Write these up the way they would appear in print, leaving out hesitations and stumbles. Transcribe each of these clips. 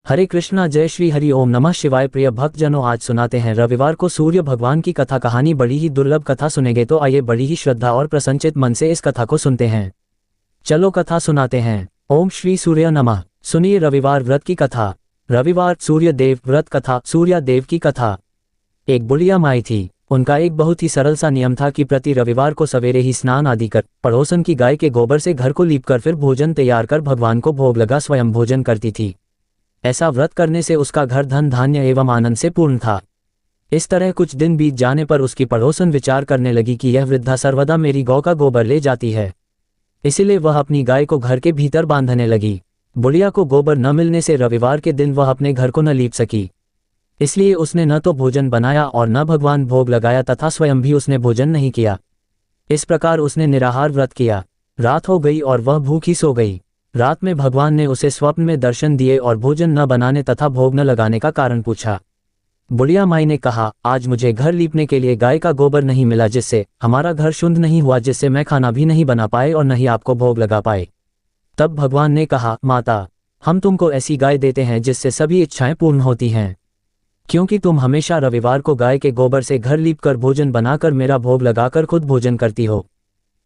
हरे कृष्णा, जय श्री हरि ओम नमः शिवाय। प्रिय भक्तजनों, आज सुनाते हैं रविवार को सूर्य भगवान की कथा। कहानी बड़ी ही दुर्लभ कथा सुनेंगे, तो आइए बड़ी ही श्रद्धा और प्रसन्नचित मन से इस कथा को सुनते हैं। चलो कथा सुनाते हैं। ओम श्री सूर्य नमः। सुनिए रविवार व्रत की कथा। रविवार सूर्य देव व्रत कथा। सूर्य देव की कथा। एक बुढ़िया माई थी। उनका एक बहुत ही सरल सा नियम था कि प्रति रविवार को सवेरे ही स्नान आदि कर पड़ोसन की गाय के गोबर से घर को लीपकर फिर भोजन तैयार कर भगवान को भोग लगा स्वयं भोजन करती थी। ऐसा व्रत करने से उसका घर धन धान्य एवं आनंद से पूर्ण था। इस तरह कुछ दिन बीत जाने पर उसकी पड़ोसन विचार करने लगी कि यह वृद्धा सर्वदा मेरी गौ का गोबर ले जाती है, इसलिए वह अपनी गाय को घर के भीतर बांधने लगी। बुढ़िया को गोबर न मिलने से रविवार के दिन वह अपने घर को न लीप सकी, इसलिए उसने न तो भोजन बनाया और न भगवान भोग लगाया तथा स्वयं भी उसने भोजन नहीं किया। इस प्रकार उसने निराहार व्रत किया। रात हो गई और वह भूखी सो गई। रात में भगवान ने उसे स्वप्न में दर्शन दिए और भोजन न बनाने तथा भोग न लगाने का कारण पूछा। बुढ़िया माई ने कहा, आज मुझे घर लीपने के लिए गाय का गोबर नहीं मिला, जिससे हमारा घर शुद्ध नहीं हुआ, जिससे मैं खाना भी नहीं बना पाए और न ही आपको भोग लगा पाए। तब भगवान ने कहा, माता, हम तुमको ऐसी गाय देते हैं जिससे सभी इच्छाएं पूर्ण होती हैं, क्योंकि तुम हमेशा रविवार को गाय के गोबर से घर लीपकर भोजन बनाकर मेरा भोग लगाकर खुद भोजन करती हो।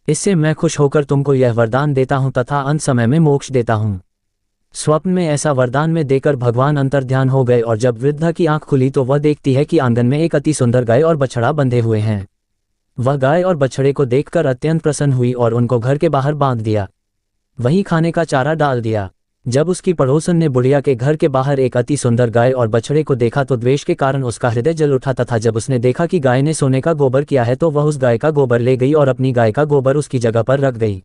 इससे मैं खुश होकर तुमको यह वरदान देता हूं तथा अंत समय में मोक्ष देता हूं। स्वप्न में ऐसा वरदान में देकर भगवान अंतर्ध्यान हो गए और जब वृद्धा की आंख खुली तो वह देखती है कि आंगन में एक अति सुंदर गाय और बछड़ा बंधे हुए हैं। वह गाय और बछड़े को देखकर अत्यंत प्रसन्न हुई और उनको घर के बाहर बांध दिया। वहीं खाने का चारा डाल दिया। जब उसकी पड़ोसन ने बुढ़िया के घर के बाहर एक अति सुंदर गाय और बछड़े को देखा तो द्वेष के कारण उसका हृदय जल उठा तथा जब उसने देखा कि गाय ने सोने का गोबर किया है तो वह उस गाय का गोबर ले गई और अपनी गाय का गोबर उसकी जगह पर रख गई।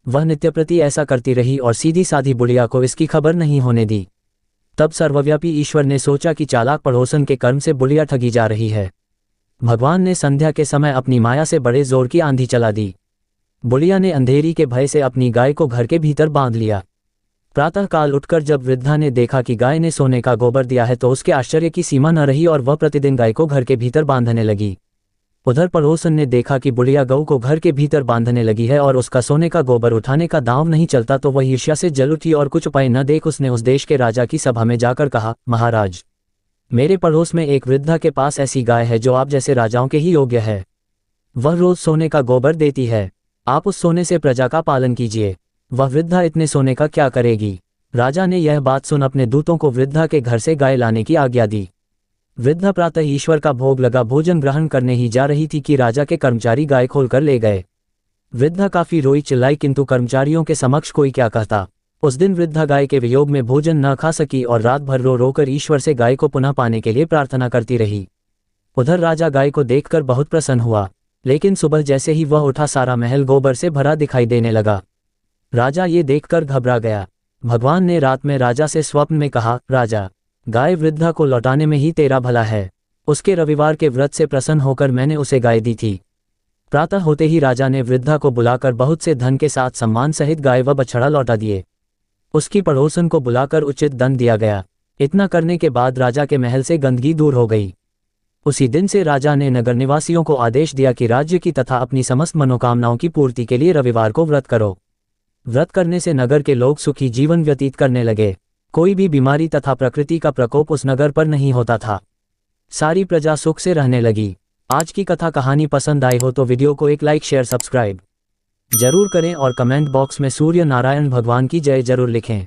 वह नित्य प्रति ऐसा करती रही और सीधी साधी बुढ़िया को इसकी खबर नहीं होने दी। तब सर्वव्यापी ईश्वर ने सोचा कि चालाक पड़ोसन के कर्म से बुढ़िया ठगी जा रही है। भगवान ने संध्या के समय अपनी माया से बड़े जोर की आंधी चला दी। बुढ़िया ने अंधेरी के भय से अपनी गाय को घर के भीतर बांध लिया। प्रातःकाल उठकर जब वृद्धा ने देखा कि गाय ने सोने का गोबर दिया है तो उसके आश्चर्य की सीमा न रही और वह प्रतिदिन गाय को घर के भीतर बांधने लगी। उधर पड़ोसन ने देखा कि बुढ़िया गऊ को घर के भीतर बांधने लगी है और उसका सोने का गोबर उठाने का दांव नहीं चलता तो वह ईर्ष्या से जल उठी और कुछ उपाय न देख उसने उस देश के राजा की सभा में जाकर कहा, महाराज, मेरे पड़ोस में एक वृद्धा के पास ऐसी गाय है जो आप जैसे राजाओं के ही योग्य है। वह रोज सोने का गोबर देती है। आप उस सोने से प्रजा का पालन कीजिए। वह वृद्धा इतने सोने का क्या करेगी। राजा ने यह बात सुन अपने दूतों को वृद्धा के घर से गाय लाने की आज्ञा दी। वृद्धा प्रातः ईश्वर का भोग लगा भोजन ग्रहण करने ही जा रही थी कि राजा के कर्मचारी गाय खोलकर ले गए। वृद्धा काफी रोई चिल्लाई, किंतु कर्मचारियों के समक्ष कोई क्या कहता। उस दिन वृद्धा गाय के वियोग में भोजन न खा सकी और रात भर रो रोकर ईश्वर से गाय को पुनः पाने के लिए प्रार्थना करती रही। उधर राजा गाय को देखकर बहुत प्रसन्न हुआ, लेकिन सुबह जैसे ही वह उठा सारा महल गोबर से भरा दिखाई देने लगा। राजा ये देखकर घबरा गया। भगवान ने रात में राजा से स्वप्न में कहा, राजा, गाय वृद्धा को लौटाने में ही तेरा भला है। उसके रविवार के व्रत से प्रसन्न होकर मैंने उसे गाय दी थी। प्रातः होते ही राजा ने वृद्धा को बुलाकर बहुत से धन के साथ सम्मान सहित गाय व बछड़ा लौटा दिए। उसकी पड़ोसन को बुलाकर उचित दंड दिया गया। इतना करने के बाद राजा के महल से गंदगी दूर हो गई। उसी दिन से राजा ने नगर निवासियों को आदेश दिया कि राज्य की तथा अपनी समस्त मनोकामनाओं की पूर्ति के लिए रविवार को व्रत करो। व्रत करने से नगर के लोग सुखी जीवन व्यतीत करने लगे। कोई भी बीमारी तथा प्रकृति का प्रकोप उस नगर पर नहीं होता था। सारी प्रजा सुख से रहने लगी। आज की कथा कहानी पसंद आई हो तो वीडियो को एक लाइक शेयर सब्सक्राइब जरूर करें और कमेंट बॉक्स में सूर्य नारायण भगवान की जय जरूर लिखें।